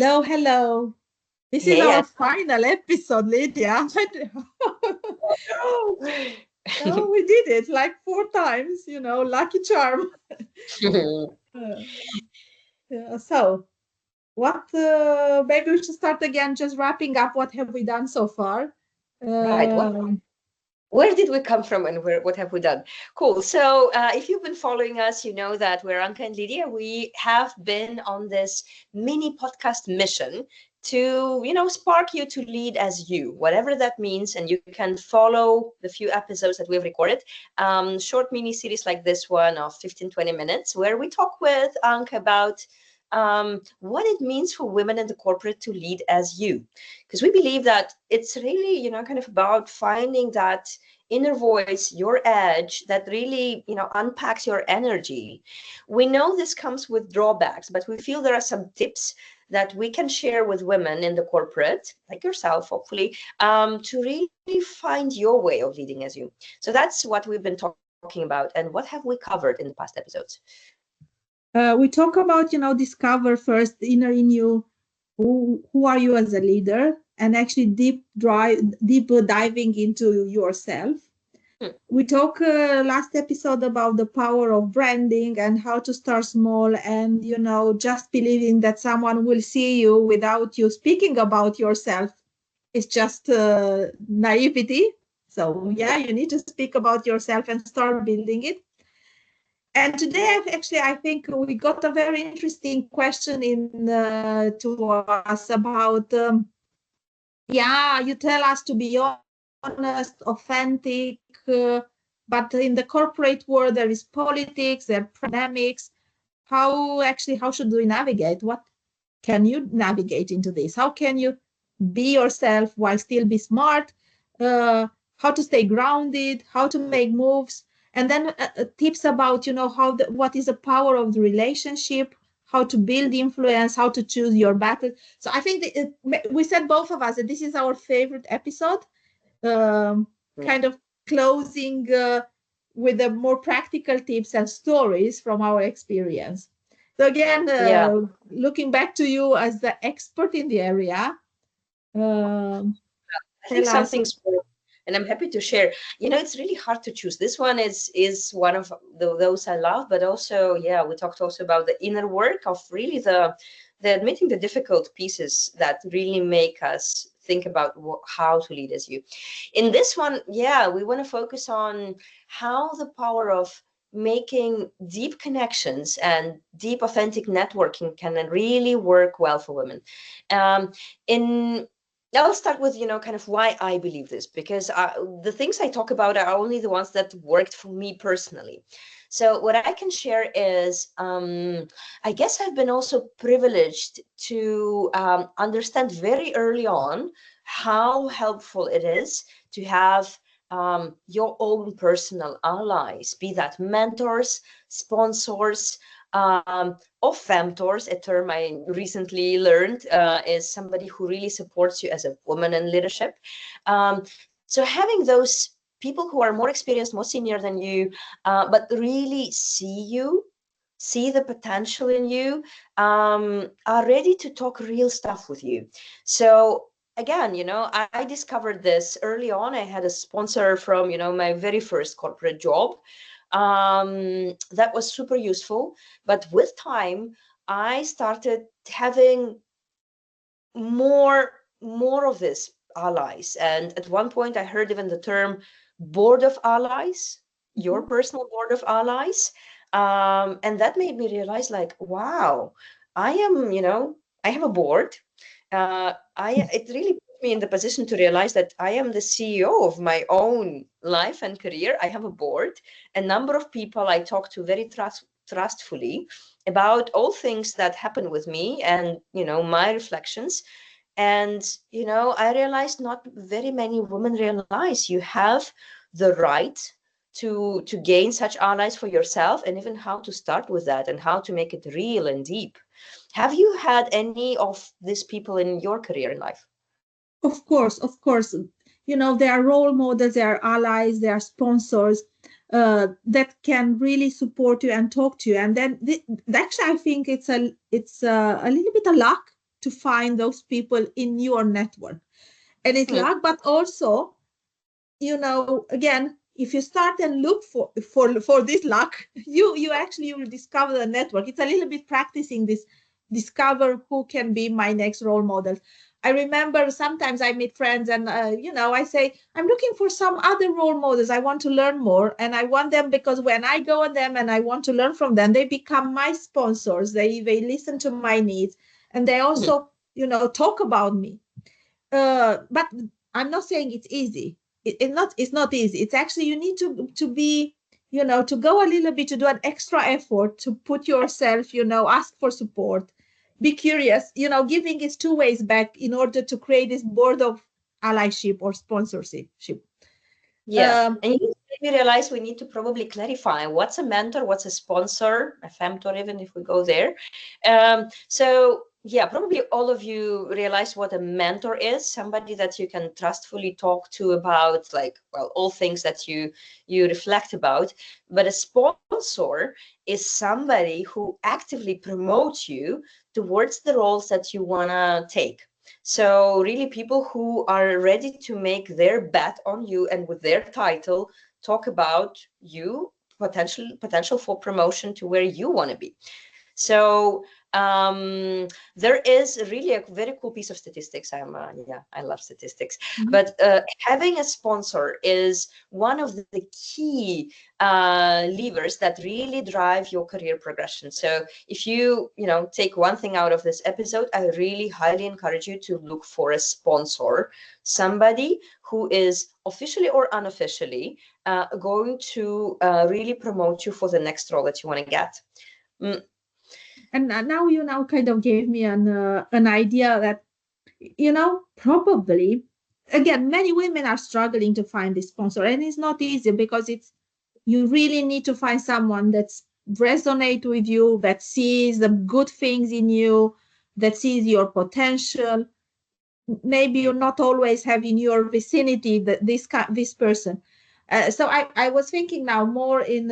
Hello, hello. This is Hey, our final episode, Lydia. Anca. No, we did it like 4 times, lucky charm. Uh, so, maybe we should start again, just wrapping up what have we done so far. Right. Um, Where did we come from and what have we done? Cool. So, if you've been following us, you know that we're Anca and Lidia. We have been on this mini podcast mission to, spark you to lead as you, whatever that means. And you can follow the few episodes that we've recorded, short mini series like this one of 15, 20 minutes, where we talk with Anca about what it means for women in the corporate to lead as you, because we believe that it's really kind of about finding that inner voice, your edge, that really unpacks your energy. We know this comes with drawbacks, but we feel there are some tips that we can share with women in the corporate, like yourself, hopefully, to really find your way of leading as you. So that's what we've been talking about. And what have we covered in the past episodes? we talk about, discover first inner in you. Who are you as a leader? And actually deep diving into yourself. We talked last episode about the power of branding and how to start small and, just believing that someone will see you without you speaking about yourself. It's just naivety. So, yeah, you need to speak about yourself and start building it. And today, actually, I think we got a very interesting question to us about, you tell us to be honest, authentic, but in the corporate world, there is politics, there are dynamics. How should we navigate? What can you navigate into this? How can you be yourself while still be smart? How to stay grounded? How to make moves? And then tips about, what is the power of the relationship, how to build influence, how to choose your battle. So I think we said both of us that this is our favorite episode, kind of closing with the more practical tips and stories from our experience. So again, looking back to you as the expert in the area, I think something's, and I'm happy to share. It's really hard to choose. This one is one of those I love, but also, we talked also about the inner work of really the admitting the difficult pieces that really make us think about how to lead as you. In this one, we want to focus on how the power of making deep connections and deep authentic networking can really work well for women. I'll start with, kind of why I believe this, because the things I talk about are only the ones that worked for me personally. So what I can share is, I guess I've been also privileged to understand very early on how helpful it is to have your own personal allies, be that mentors, sponsors, or femtors, a term I recently learned, is somebody who really supports you as a woman in leadership. So having those people who are more experienced, more senior than you, but really see the potential in you, are ready to talk real stuff with you. So again, I discovered this early on. I had a sponsor from, my very first corporate job. That was super useful. But with time, I started having more of this allies. And at one point, I heard even the term board of allies, your personal board of allies. And that made me realize, like, wow, I have a board. It really put me in the position to realize that I am the CEO of my own life and career. I have a board, a number of people I talk to very trustfully about all things that happen with me and, my reflections. And, I realized not very many women realize you have the right to gain such allies for yourself, and even how to start with that and how to make it real and deep. Have you had any of these people in your career in life? Of course. They are role models, they are allies, they are sponsors that can really support you and talk to you. And then actually, I think it's a little bit of luck to find those people in your network. And it's luck, but also, again, if you start and look for this luck, you actually will discover the network. It's a little bit practicing this, discover who can be my next role model. I remember sometimes I meet friends and, I say, I'm looking for some other role models. I want to learn more. And I want them because when I go on them and I want to learn from them, they become my sponsors. They listen to my needs. And they also, talk about me. But I'm not saying it's easy. It's not easy. It's actually, you need to be, to go a little bit, to do an extra effort, to put yourself, ask for support, be curious, giving is two ways back in order to create this board of allyship or sponsorship. Yeah, and you maybe realize we need to probably clarify what's a mentor, what's a sponsor, a femtor, even if we go there. So yeah, probably all of you realize what a mentor is, somebody that you can trustfully talk to about, like, well, all things that you reflect about. But a sponsor is somebody who actively promotes you towards the roles that you want to take. So really people who are ready to make their bet on you and with their title talk about you, potential for promotion to where you want to be. So there is really a very cool piece of statistics. I love statistics. But having a sponsor is one of the key levers that really drive your career progression. So if you take one thing out of this episode, I really highly encourage you to look for a sponsor, somebody who is officially or unofficially going to really promote you for the next role that you want to get. And now you kind of gave me an idea that, probably, again, many women are struggling to find a sponsor, and it's not easy because you really need to find someone that's resonate with you, that sees the good things in you, that sees your potential. Maybe you not always have in your vicinity this person. So I was thinking now more in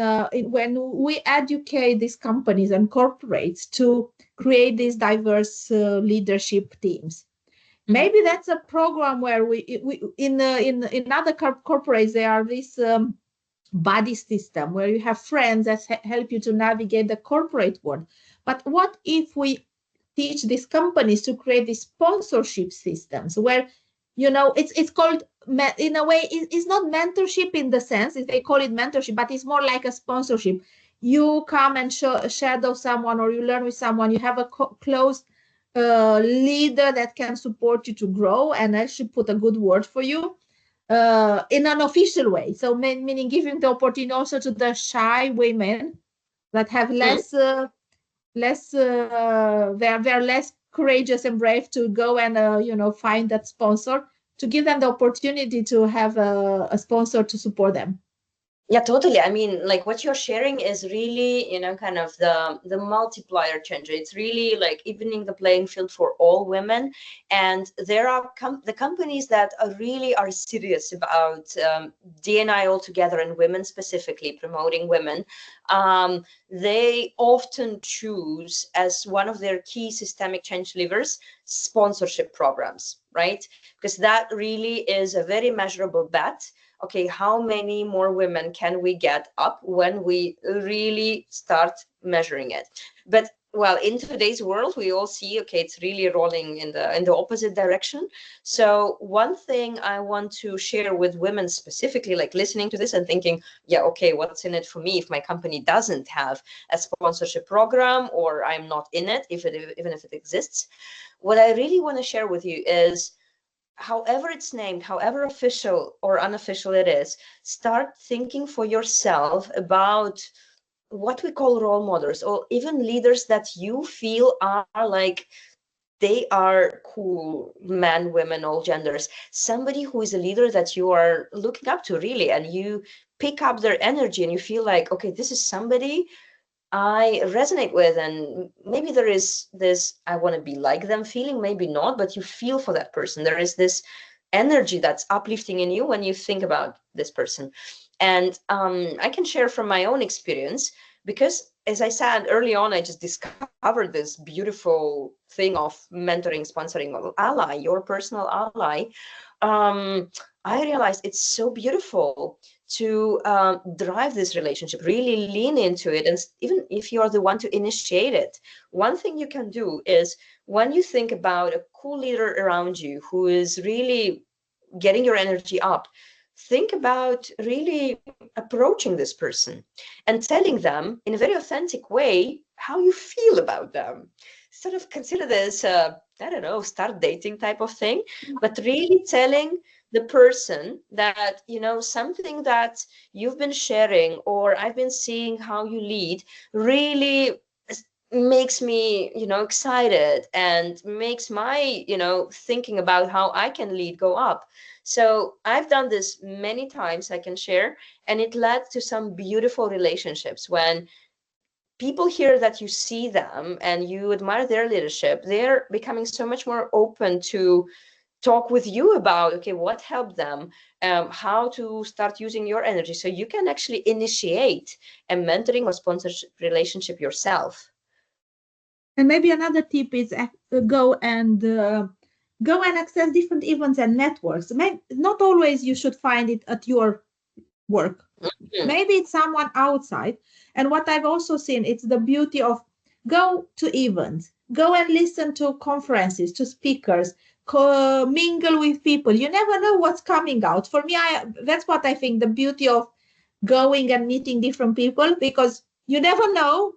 when we educate these companies and corporates to create these diverse leadership teams. Maybe that's a program where we in other corporates there are this buddy system where you have friends that help you to navigate the corporate world. But what if we teach these companies to create these sponsorship systems where, it's called, in a way, it's not mentorship in the sense they call it mentorship, but it's more like a sponsorship. You come and shadow someone, or you learn with someone, you have a close leader that can support you to grow and actually put a good word for you in an official way. So meaning giving the opportunity also to the shy women that have they're less courageous and brave to go and find that sponsor, to give them the opportunity to have a sponsor to support them. Yeah, totally. I mean, like what you're sharing is really, kind of the multiplier changer. It's really like evening the playing field for all women. And there are the companies that are serious about D&I altogether and women specifically, promoting women. They often choose as one of their key systemic change levers sponsorship programs, right? Because that really is a very measurable bet. Okay, how many more women can we get up when we really start measuring it? But well, in today's world, we all see, okay, it's really rolling in the opposite direction. So one thing I want to share with women specifically, like listening to this and thinking, yeah, okay, what's in it for me if my company doesn't have a sponsorship program or I'm not in it, even if it exists? What I really want to share with you is, however it's named, however official or unofficial it is, start thinking for yourself about what we call role models, or even leaders that you feel are like they are cool, men, women, all genders. Somebody who is a leader that you are looking up to really, and you pick up their energy and you feel like, okay, this is somebody I resonate with, and maybe there is this I want to be like them feeling, maybe not, but you feel for that person. There is this energy that's uplifting in you when you think about this person. And I can share from my own experience, because as I said early on, I just discovered this beautiful thing of mentoring, sponsoring ally, your personal ally. I realized it's so beautiful to drive this relationship, really lean into it. And even if you're the one to initiate it, one thing you can do is when you think about a cool leader around you who is really getting your energy up, think about really approaching this person and telling them in a very authentic way how you feel about them. Sort of consider this, I don't know, start dating type of thing, but really telling the person that, you know, something that you've been sharing or I've been seeing how you lead really makes me, you know, excited and makes my, you know, thinking about how I can lead go up. So I've done this many times, I can share, and it led to some beautiful relationships. When people hear that you see them and you admire their leadership, they're becoming so much more open to talk with you about, okay, what helped them, how to start using your energy. So you can actually initiate a mentoring or sponsorship relationship yourself. And maybe another tip is go and access different events and networks. Not always you should find it at your work. Mm. Maybe it's someone outside. And what I've also seen, it's the beauty of go to events, go and listen to conferences, to speakers, mingle with people. You never know what's coming out. For me, that's what I think the beauty of going and meeting different people, because you never know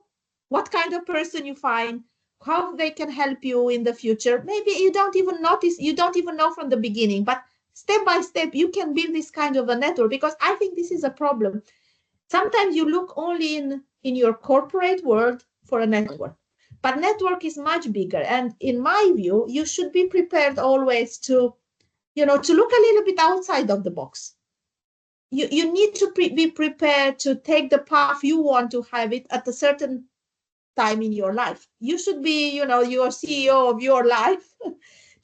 what kind of person you find, how they can help you in the future. Maybe you don't even notice, you don't even know from the beginning, but step by step, you can build this kind of a network, because I think this is a problem. Sometimes you look only in your corporate world for a network, but network is much bigger. And in my view, you should be prepared always to, to look a little bit outside of the box. You need to be prepared to take the path you want to have it at a certain time in your life. You should be, your CEO of your life,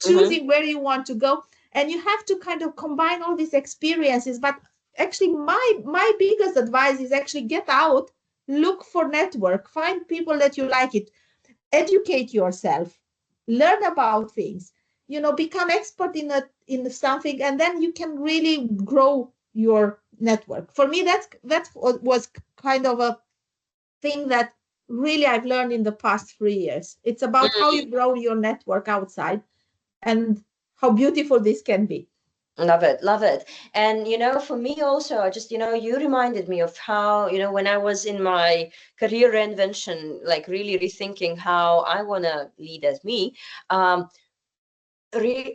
choosing where you want to go. And you have to kind of combine all these experiences. But actually, my biggest advice is actually get out, look for network, find people that you like it, educate yourself, learn about things, become expert in something, and then you can really grow your network. For me, that was kind of a thing that really I've learned in the past 3 years. It's about how you grow your network outside and how beautiful this can be. Love it, love it. And, for me also, I just, you reminded me of how, when I was in my career reinvention, like really rethinking how I want to lead as me,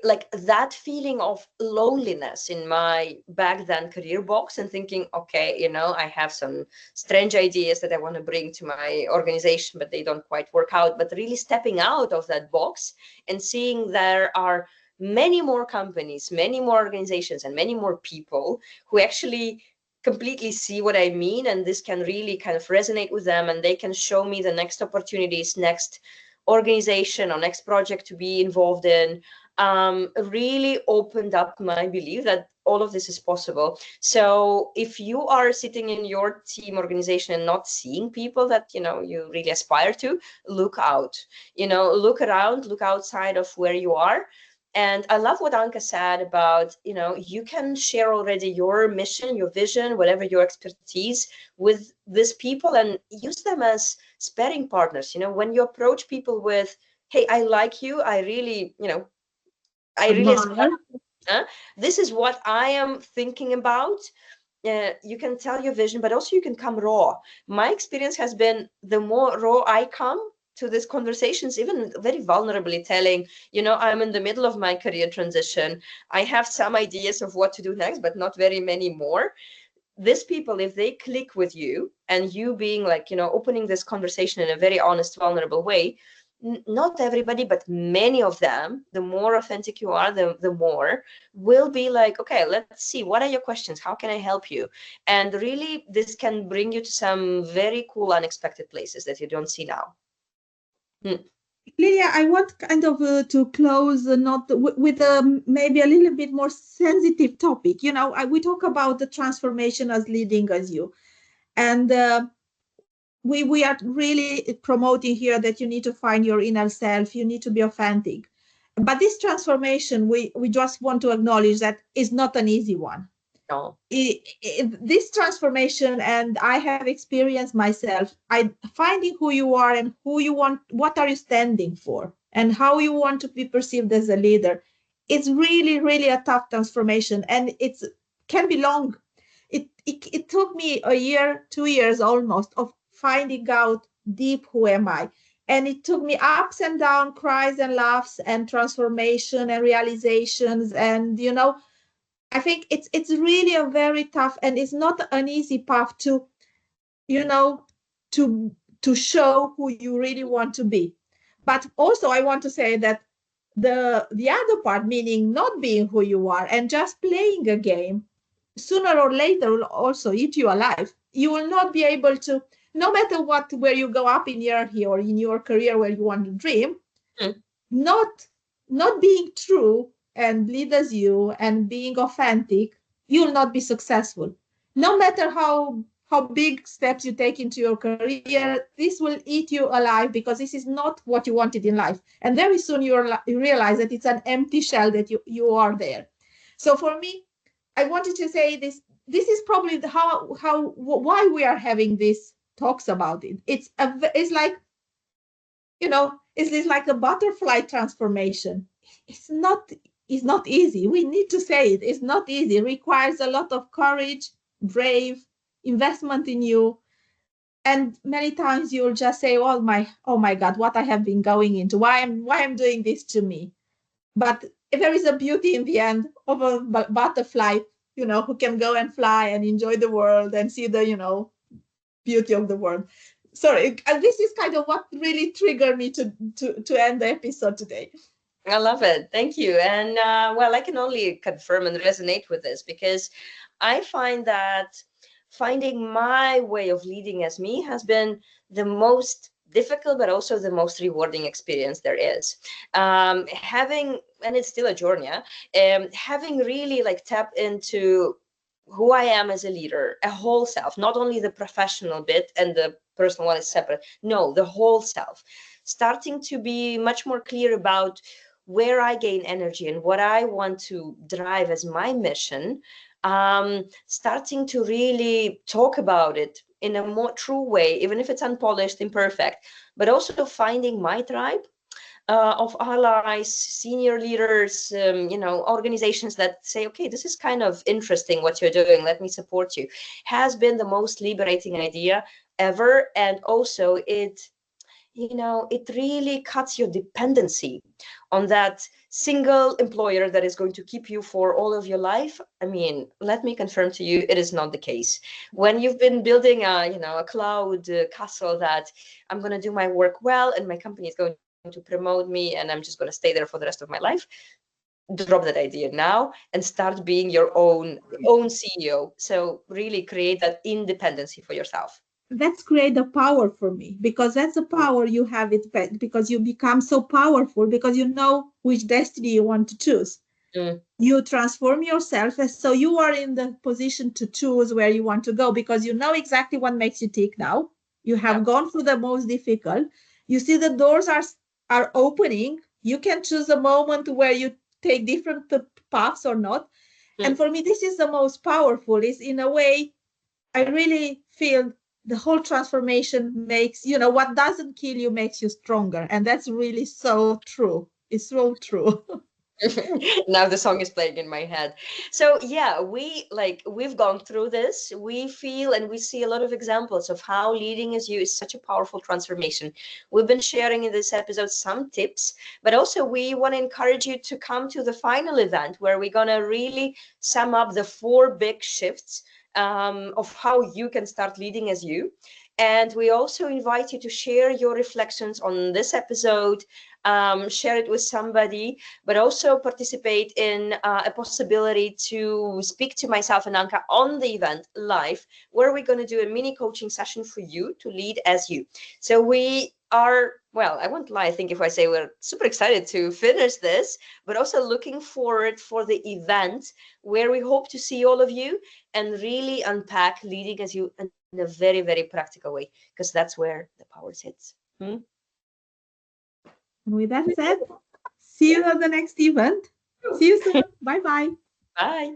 like that feeling of loneliness in my back then career box, and thinking, okay, I have some strange ideas that I want to bring to my organization, but they don't quite work out. But really stepping out of that box and seeing there are many more companies, many more organizations, and many more people who actually completely see what I mean, and this can really kind of resonate with them, and they can show me the next opportunities, next organization or next project to be involved in, really opened up my belief that all of this is possible. So if you are sitting in your team organization and not seeing people that you really aspire to, look out, look around, look outside of where you are. And I love what Anca said about, you can share already your mission, your vision, whatever your expertise with these people, and use them as sparring partners. When you approach people with, hey, I like you, I really aspire, this is what I am thinking about. You can tell your vision, but also you can come raw. My experience has been, the more raw I come to these conversations, even very vulnerably telling, I'm in the middle of my career transition. I have some ideas of what to do next, but not very many more. These people, if they click with you, and you being like, opening this conversation in a very honest, vulnerable way, not everybody, but many of them, the more authentic you are, the more will be like, okay, let's see, what are your questions? How can I help you? And really, this can bring you to some very cool, unexpected places that you don't see now. Lidia, I want kind of to close not with maybe a little bit more sensitive topic. We talk about the transformation as leading as you. And we are really promoting here that you need to find your inner self, you need to be authentic. But this transformation, we just want to acknowledge that is not an easy one. No. This transformation, and I have experienced myself, finding who you are and who you want, what are you standing for, and how you want to be perceived as a leader. It's really, really a tough transformation, and it's can be long. It took me a year, 2 years almost, of finding out deep who am I. And it took me ups and downs, cries and laughs, and transformation and realizations. And I think it's really a very tough, and it's not an easy path to, you know, to to show who you really want to be. But also I want to say that the other part, meaning not being who you are and just playing a game, sooner or later will also eat you alive. You will not be able to, no matter what, where you go up in hierarchy or in your career where you want to dream, Mm. not not being true and lead as you and being authentic, you will not be successful. No matter how big steps you take into your career, this will eat you alive because this is not what you wanted in life. And very soon you realize that it's an empty shell that you are there. So for me, I wanted to say this. This is probably why we are having these talks about it. It's like, it's like a butterfly transformation. It's not easy. We need to say it. It's not easy. It requires a lot of courage, brave, investment in you. And many times you'll just say, oh my God, what I have been going into, why I'm doing this to me. But there is a beauty in the end of a butterfly, who can go and fly and enjoy the world and see the, beauty of the world. Sorry, this is kind of what really triggered me to end the episode today. I love it. Thank you. And well, I can only confirm and resonate with this because I find that finding my way of leading as me has been the most difficult, but also the most rewarding experience there is. Having, and it's still a journey, having really like tapped into who I am as a leader, a whole self, not only the professional bit and the personal one is separate. No, the whole self. Starting to be much more clear about where I gain energy and what I want to drive as my mission, starting to really talk about it in a more true way, even if it's unpolished, imperfect, but also finding my tribe of allies, senior leaders, organizations that say, okay, this is kind of interesting what you're doing, let me support you, has been the most liberating idea ever. And also it really cuts your dependency on that single employer that is going to keep you for all of your life. I mean, let me confirm to you, it is not the case. When you've been building a cloud castle that I'm going to do my work well and my company is going to promote me and I'm just going to stay there for the rest of my life, drop that idea now and start being your own CEO. So really create that independency for yourself. That's create the power for me, because that's the power you have it because you become so powerful because you know which destiny you want to choose. You transform yourself, and so you are in the position to choose where you want to go because you know exactly what makes you tick now. You have gone through the most difficult. You see the doors are opening. You can choose a moment where you take different paths or not. And for me, this is the most powerful. Is in a way, I really feel the whole transformation makes, what doesn't kill you makes you stronger. And that's really so true. It's so true. Now the song is playing in my head. So yeah, we've gone through this. We feel and we see a lot of examples of how leading as you is such a powerful transformation. We've been sharing in this episode some tips, but also we want to encourage you to come to the final event where we're going to really sum up the 4 big shifts of how you can start leading as you. And we also invite you to share your reflections on this episode, share it with somebody, but also participate in a possibility to speak to myself and Anca on the event live, where we're going to do a mini coaching session for you to lead as you. So we are, well, I won't lie, I think if I say we're super excited to finish this, but also looking forward for the event where we hope to see all of you and really unpack leading as you and in a very, very practical way, because that's where the power sits. And with that said, see you at the next event. See you soon. Bye-bye. Bye.